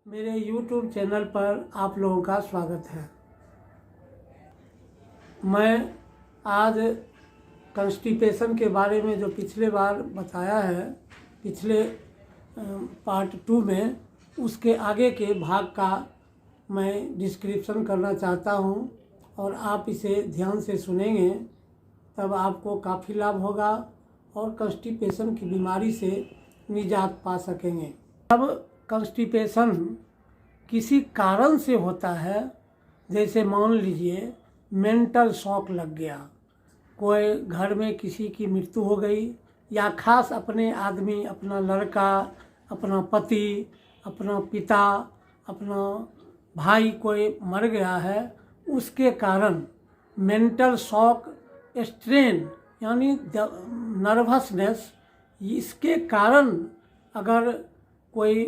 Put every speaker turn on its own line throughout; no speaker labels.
मेरे YouTube channel पर आप लोगों का स्वागत है। मैं आज कॉन्स्टिपेशन के बारे में जो पिछले बार बताया है, पिछले पार्ट 2 में, उसके आगे के भाग का मैं डिस्क्रिप्शन करना चाहता हूं और आप इसे ध्यान से सुनेंगे तब आपको काफ़ी लाभ होगा और कॉन्स्टिपेशन की बीमारी से निजात पा सकेंगे। अब कॉन्स्टिपेशन किसी कारण से होता है, जैसे मान लीजिए मेंटल शॉक लग गया, कोई घर में किसी की मृत्यु हो गई, या खास अपने आदमी, अपना लड़का, अपना पति, अपना पिता, अपना भाई कोई मर गया है, उसके कारण मेंटल शॉक, स्ट्रेन यानी नर्वसनेस, इसके कारण अगर कोई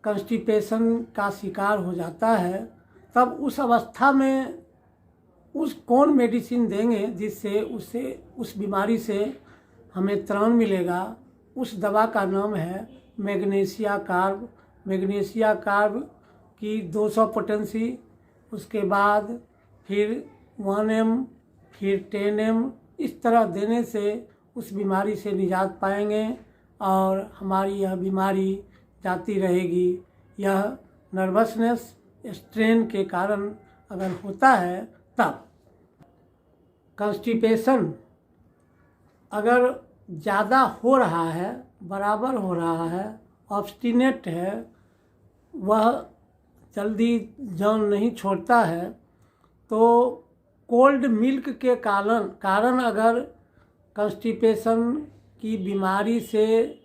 कॉन्स्टिपेशन का शिकार हो जाता है, तब उस अवस्था में कौन मेडिसिन देंगे जिससे उस बीमारी से हमें त्राण मिलेगा। उस दवा का नाम है मैग्नीशिया कार्ब। मैग्नीशिया कार्ब की 200 पोटेंसी, उसके बाद फिर 1 mg, फिर 10 mg, इस तरह देने से उस बीमारी से निजात पाएंगे और हमारी यह बीमारी जाती रहेगी। यह नर्वसनेस, स्ट्रेन के कारण अगर होता है तब। कॉन्स्टिपेशन अगर ज़्यादा हो रहा है, बराबर हो रहा है, ऑब्स्टिनेट है, वह जल्दी जान नहीं छोड़ता है, तो कोल्ड मिल्क के कारण अगर कॉन्स्टिपेशन की बीमारी से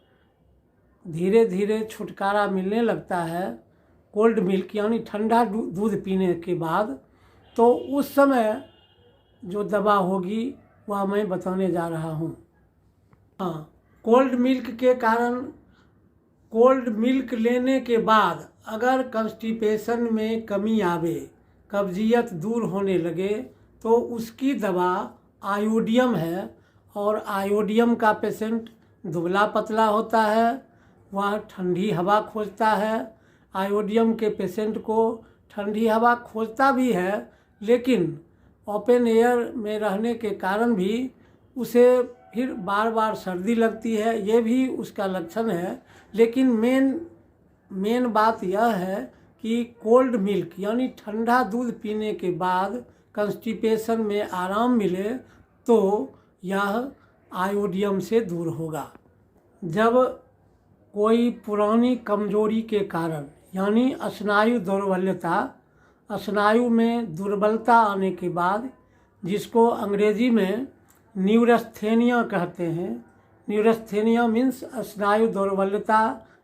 धीरे धीरे छुटकारा मिलने लगता है, कोल्ड मिल्क यानी ठंडा दूध पीने के बाद, तो उस समय जो दवा होगी वह मैं बताने जा रहा हूँ। हाँ, कोल्ड मिल्क के कारण, कोल्ड मिल्क लेने के बाद अगर कॉन्स्टिपेशन में कमी आवे, कब्जियत दूर होने लगे, तो उसकी दवा आयोडियम है। और आयोडियम का पेशेंट दुबला पतला होता है, वह ठंडी हवा खोजता है। आयोडियम के पेशेंट को ठंडी हवा खोजता भी है, लेकिन ओपन एयर में रहने के कारण भी उसे फिर बार बार सर्दी लगती है, ये भी उसका लक्षण है। लेकिन मेन बात यह है कि कोल्ड मिल्क यानी ठंडा दूध पीने के बाद कॉन्स्टिपेशन में आराम मिले, तो यह आयोडियम से दूर होगा। जब कोई पुरानी कमजोरी के कारण यानी स्नायु दुर्बलता, स्नायु में दुर्बलता आने के बाद, जिसको अंग्रेजी में न्यूरस्थेनिया कहते हैं, न्यूरस्थेनिया मीन्स स्नायु दुर्बलता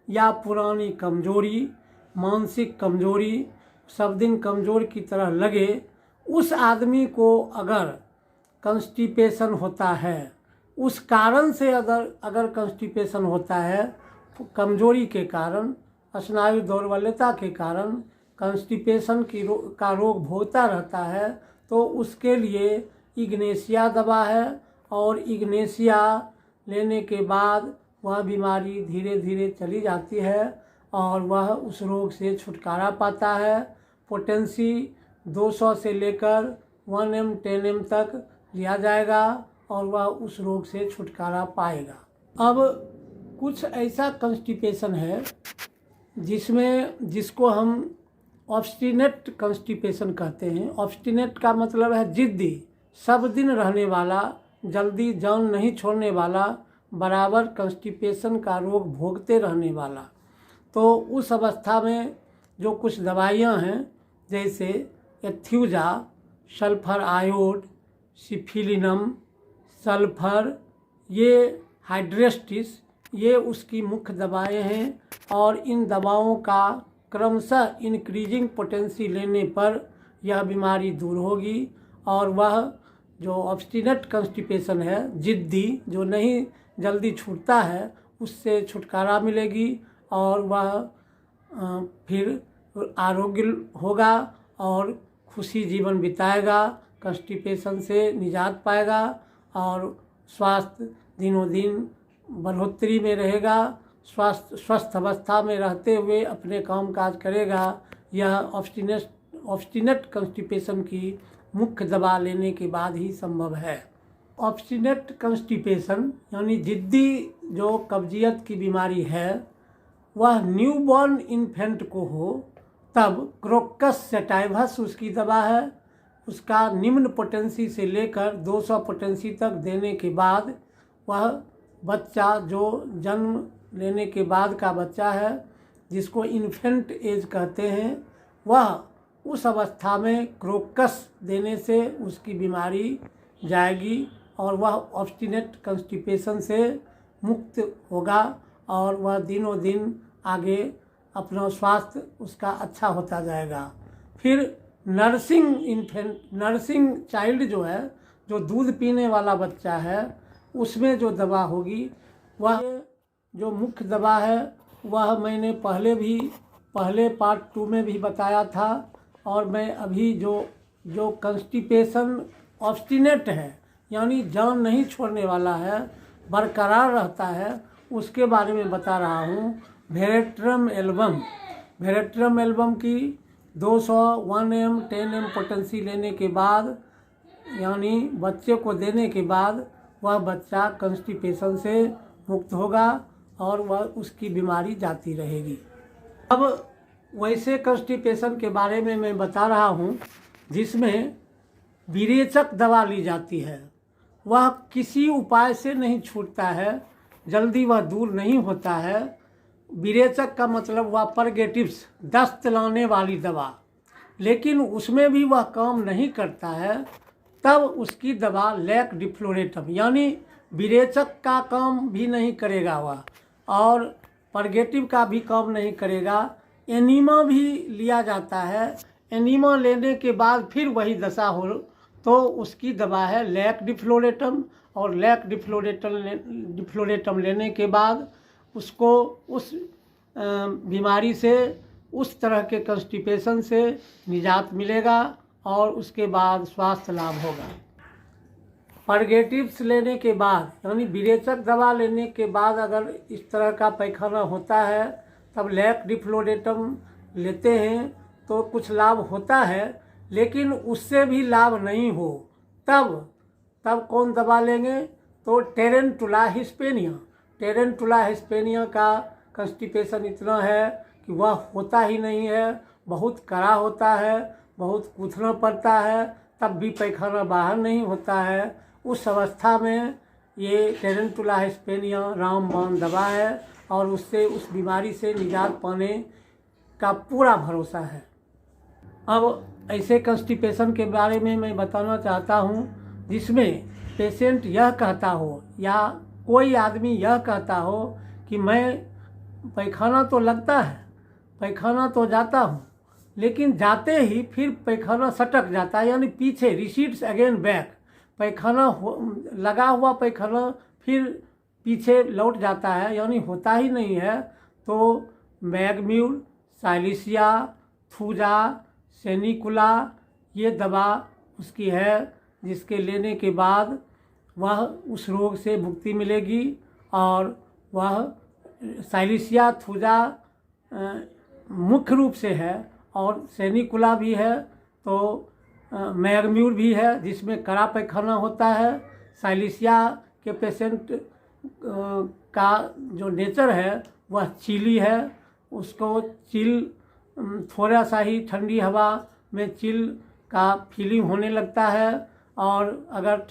या पुरानी कमजोरी, मानसिक कमजोरी, सब दिन कमज़ोर की तरह लगे, उस आदमी को अगर कॉन्स्टिपेशन होता है, उस कारण से अगर कॉन्स्टिपेशन होता है, कमजोरी के कारण, स्नायु दुर्बलता के कारण कॉन्स्टिपेशन का रोग भोगता रहता है, तो उसके लिए इग्नेशिया दवा है। और इग्नेशिया लेने के बाद वह बीमारी धीरे धीरे चली जाती है और वह उस रोग से छुटकारा पाता है। पोटेंसी 200 से लेकर 1 mg 10 mg तक लिया जाएगा और वह उस रोग से छुटकारा पाएगा। अब कुछ ऐसा कॉन्स्टिपेशन है जिसको हम ऑब्स्टिनेट कॉन्स्टिपेशन कहते हैं। ऑब्स्टिनेट का मतलब है जिद्दी, सब दिन रहने वाला, जल्दी जान नहीं छोड़ने वाला, बराबर कॉन्स्टिपेशन का रोग भोगते रहने वाला। तो उस अवस्था में जो कुछ दवाइयाँ हैं, जैसे एथ्यूजा, सल्फर आयोड, सिफिलिनम, सल्फर, ये हाइड्रेस्टिस, ये उसकी मुख्य दवाएं हैं। और इन दवाओं का क्रमशः इंक्रीजिंग पोटेंसी लेने पर यह बीमारी दूर होगी और वह जो ऑब्स्टिनेट कॉन्स्टिपेशन है, जिद्दी, जो नहीं जल्दी छूटता है, उससे छुटकारा मिलेगी और वह फिर आरोग्य होगा और खुशी जीवन बिताएगा, कॉन्स्टिपेशन से निजात पाएगा और स्वास्थ्य दिनों दिन बढ़ोतरी में रहेगा स्वस्थ अवस्था में रहते हुए अपने काम काज करेगा। यह ऑब्स्टिनेट कंस्टिपेशन की मुख्य दवा लेने के बाद ही संभव है। ऑब्स्टिनेट कंस्टिपेशन यानी जिद्दी जो कब्जियत की बीमारी है, वह न्यूबॉर्न इन्फेंट को हो तब क्रोकस सैटाइवस उसकी दवा है। उसका निम्न पोटेंसी से लेकर 200 पोटेंसी तक देने के बाद वह बच्चा जो जन्म लेने के बाद का बच्चा है, जिसको इन्फेंट एज कहते हैं, वह उस अवस्था में क्रोकस देने से उसकी बीमारी जाएगी और वह ऑब्स्टिनेट कंस्टिपेशन से मुक्त होगा और वह दिनों दिन आगे अपना स्वास्थ्य उसका अच्छा होता जाएगा। फिर नर्सिंग चाइल्ड जो है, जो दूध पीने वाला बच्चा है, उसमें जो दवा होगी वह जो मुख्य दवा है वह मैंने पहले पार्ट 2 में भी बताया था और मैं अभी जो कंस्टिपेशन ऑब्स्टिनेट है यानी जान नहीं छोड़ने वाला है, बरकरार रहता है, उसके बारे में बता रहा हूँ। वेरेट्रम एल्बम की 200 1 m 10 m पोटेंसी लेने के बाद यानी बच्चे को देने के बाद वह बच्चा कंस्टिपेशन से मुक्त होगा और वह उसकी बीमारी जाती रहेगी। अब वैसे कंस्टिपेशन के बारे में मैं बता रहा हूँ जिसमें विरेचक दवा ली जाती है। वह किसी उपाय से नहीं छूटता है, जल्दी वह दूर नहीं होता है। विरेचक का मतलब वह परगेटिव्स, दस्त लाने वाली दवा, लेकिन उसमें भी वह काम नहीं करता है, तब उसकी दवा लैक डिफ्लोरेटम यानी विरेचक का काम भी नहीं करेगा वह और परगेटिव का भी काम नहीं करेगा। एनीमा भी लिया जाता है, एनीमा लेने के बाद फिर वही दशा हो तो उसकी दवा है लैक डिफ्लोरेटम और लैक डिफ्लोरेटम लेने के बाद उसको उस बीमारी से, उस तरह के कंस्टिपेशन से निजात मिलेगा और उसके बाद स्वास्थ्य लाभ होगा। परगेटिव्स लेने के बाद यानी विरेचक दवा लेने के बाद अगर इस तरह का पैखाना होता है तब लैक डिफ्लोरेटम लेते हैं तो कुछ लाभ होता है, लेकिन उससे भी लाभ नहीं हो तब कौन दवा लेंगे? तो टेरेंटुला हिस्पेनिया का कंस्टिपेशन इतना है कि वह होता ही नहीं है, बहुत कड़ा होता है, बहुत कूथना पड़ता है, तब भी पैखाना बाहर नहीं होता है। उस अवस्था में ये टेरेंटुला हिस्पेनिया रामबाण दवा है और उससे, उस बीमारी से निजात पाने का पूरा भरोसा है। अब ऐसे कंस्टिपेशन के बारे में मैं बताना चाहता हूँ जिसमें पेशेंट यह कहता हो या कोई आदमी यह कहता हो कि मैं पैखाना तो लगता है, पैखाना तो जाता हूँ, लेकिन जाते ही फिर पैखाना सटक जाता है यानी पीछे, रिसीड्स अगेन बैक, पैखाना लगा हुआ पैखाना फिर पीछे लौट जाता है यानी होता ही नहीं है। तो मैगम्यूल, साइलिसिया, थूजा, सेनिकुला ये दवा उसकी है जिसके लेने के बाद वह उस रोग से मुक्ति मिलेगी और वह साइलिसिया, थूजा मुख्य रूप से है और सेनिकुला भी है, तो मैगम्यूल भी है जिसमें कड़ा पैखाना होता है। साइलिसिया के पेशेंट का जो नेचर है वह चिली है, उसको चिल थोड़ा सा ही ठंडी हवा में चिल का फीलिंग होने लगता है और अगर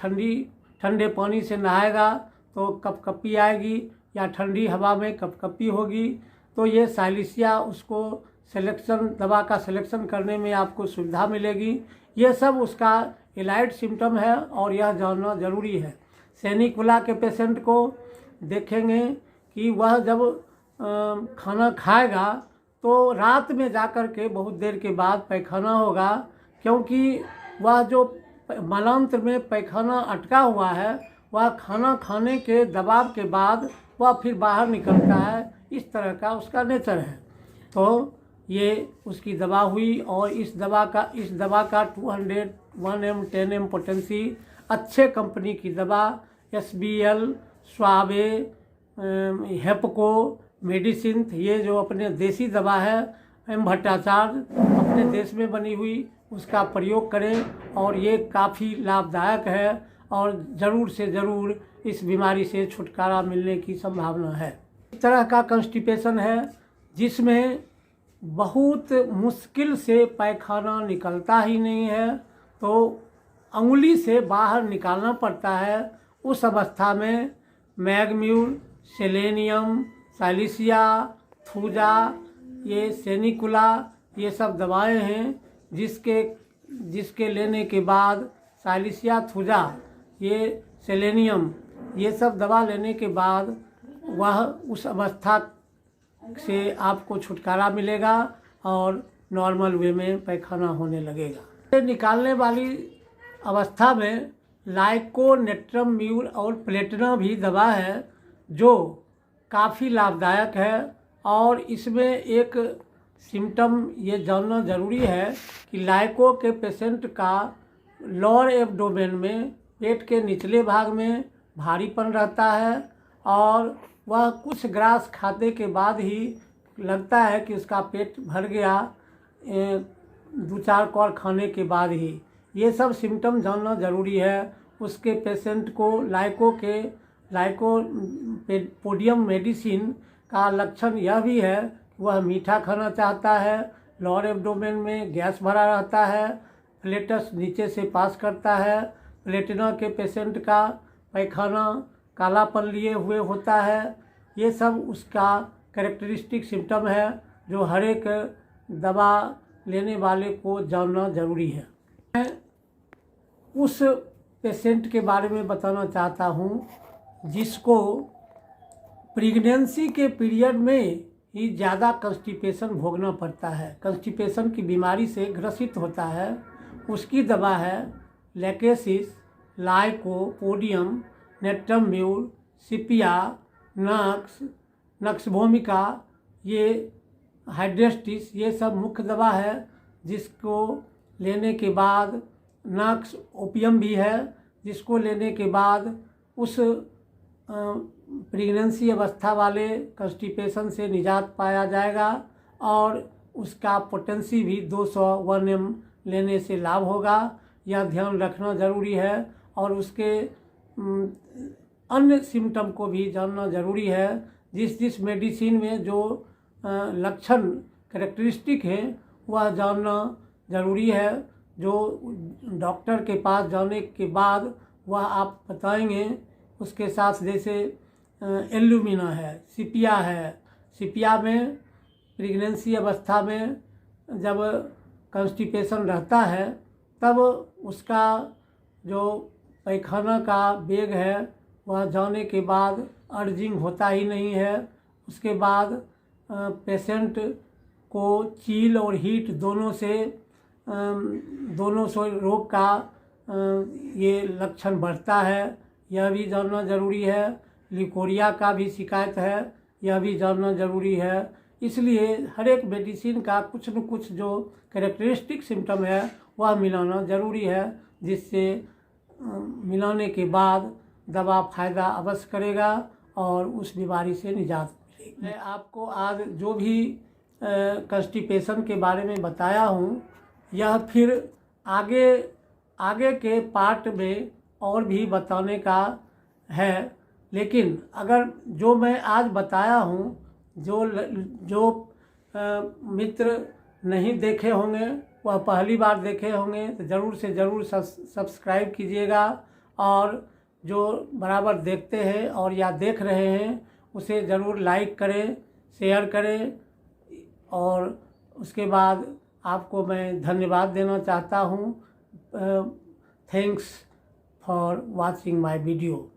ठंडे पानी से नहाएगा तो कपकपी आएगी या ठंडी हवा में कपकपी होगी। तो ये साइलिसिया उसको दवा का सिलेक्शन करने में आपको सुविधा मिलेगी। ये सब उसका एलाइड सिम्टम है और यह जानना ज़रूरी है। सेनिकुला के पेशेंट को देखेंगे कि वह जब खाना खाएगा तो रात में जाकर के बहुत देर के बाद पैखाना होगा, क्योंकि वह जो मलांत्र में पैखाना अटका हुआ है वह खाना खाने के दबाव के बाद वह फिर बाहर निकलता है। इस तरह का उसका नेचर है। तो ये उसकी दवा हुई और इस दवा का 200 1 m 10 m पोटेंसी अच्छे कंपनी की दवा SBL, स्वाबे, हेपको मेडिसिन, ये जो अपने देसी दवा है एम भट्टाचार्य अपने देश में बनी हुई, उसका प्रयोग करें और ये काफ़ी लाभदायक है और ज़रूर से ज़रूर इस बीमारी से छुटकारा मिलने की संभावना है। इस तरह का कॉन्स्टिपेशन है जिसमें बहुत मुश्किल से पैखाना निकलता ही नहीं है, तो अंगुली से बाहर निकालना पड़ता है। उस अवस्था में मैग्म्यूल, सेलेनियम, साइलिसिया, थूजा, ये सेनिकुला, ये सब दवाएं हैं जिसके लेने के बाद साइलिसिया, थूजा, ये सेलेनियम, ये सब दवा लेने के बाद वह उस अवस्था से आपको छुटकारा मिलेगा और नॉर्मल वे में पैखाना होने लगेगा। निकालने वाली अवस्था में लाइकोनेट्रम म्यूल और प्लेटिना भी दवा है जो काफ़ी लाभदायक है। और इसमें एक सिम्टम ये जानना ज़रूरी है कि लाइको के पेशेंट का लोअर एब्डोमेन में, पेट के निचले भाग में भारीपन रहता है और वह कुछ ग्रास खाने के बाद ही लगता है कि उसका पेट भर गया, 2-4 कौर खाने के बाद ही। ये सब सिम्टम जानना ज़रूरी है। उसके पेशेंट को लाइकोपोडियम मेडिसिन का लक्षण यह भी है कि वह मीठा खाना चाहता है, लोअर एब्डोमेन में गैस भरा रहता है, प्लेटस नीचे से पास करता है। प्लेटिना के पेशेंट का पैखाना कालापन लिए हुए होता है। ये सब उसका कैरेक्टरिस्टिक सिम्टम है जो हर एक दवा लेने वाले को जानना ज़रूरी है। मैं उस पेशेंट के बारे में बताना चाहता हूँ जिसको प्रेगनेंसी के पीरियड में ही ज़्यादा कॉन्स्टिपेशन भोगना पड़ता है, कॉन्स्टिपेशन की बीमारी से ग्रसित होता है। उसकी दवा है लेकेसिस, लाइकोपोडियम, नेट्रम्यूल, सिपिया, नक्सभोमिका, ये हाइड्रेस्टिस, ये सब मुख्य दवा है जिसको लेने के बाद नक्स ओपियम भी है जिसको लेने के बाद उस प्रेगनेंसी अवस्था वाले कॉन्स्टिपेशन से निजात पाया जाएगा और उसका पोटेंसी भी 201 ml लेने से लाभ होगा। यह ध्यान रखना ज़रूरी है और उसके अन्य सिम्टम को भी जानना ज़रूरी है। जिस मेडिसिन में जो लक्षण कैरेक्टरिस्टिक है वह जानना ज़रूरी है, जो डॉक्टर के पास जाने के बाद वह आप बताएंगे। उसके साथ जैसे एल्यूमिना है, सिपिया है। सिपिया में प्रेगनेंसी अवस्था में जब कॉन्स्टिपेशन रहता है तब उसका जो पैखाना का वेग है वह जाने के बाद अर्जिंग होता ही नहीं है। उसके बाद पेशेंट को चील और हीट दोनों से रोग का ये लक्षण बढ़ता है, यह भी जानना ज़रूरी है। लिकोरिया का भी शिकायत है, यह भी जानना ज़रूरी है। इसलिए हर एक मेडिसिन का कुछ न कुछ जो कैरेक्टरिस्टिक सिम्टम है वह मिलाना ज़रूरी है, जिससे मिलाने के बाद दवा फ़ायदा अवश्य करेगा और उस बीमारी से निजात मिलेगी। मैं आपको आज जो भी कॉन्स्टिपेशन के बारे में बताया हूँ यह फिर आगे के पार्ट में और भी बताने का है, लेकिन अगर जो मैं आज बताया हूँ जो मित्र नहीं देखे होंगे वह पहली बार देखे होंगे तो ज़रूर से ज़रूर सब्सक्राइब कीजिएगा और जो बराबर देखते हैं और या देख रहे हैं उसे ज़रूर लाइक करें, शेयर करें। और उसके बाद आपको मैं धन्यवाद देना चाहता हूँ। Thanks for watching my video.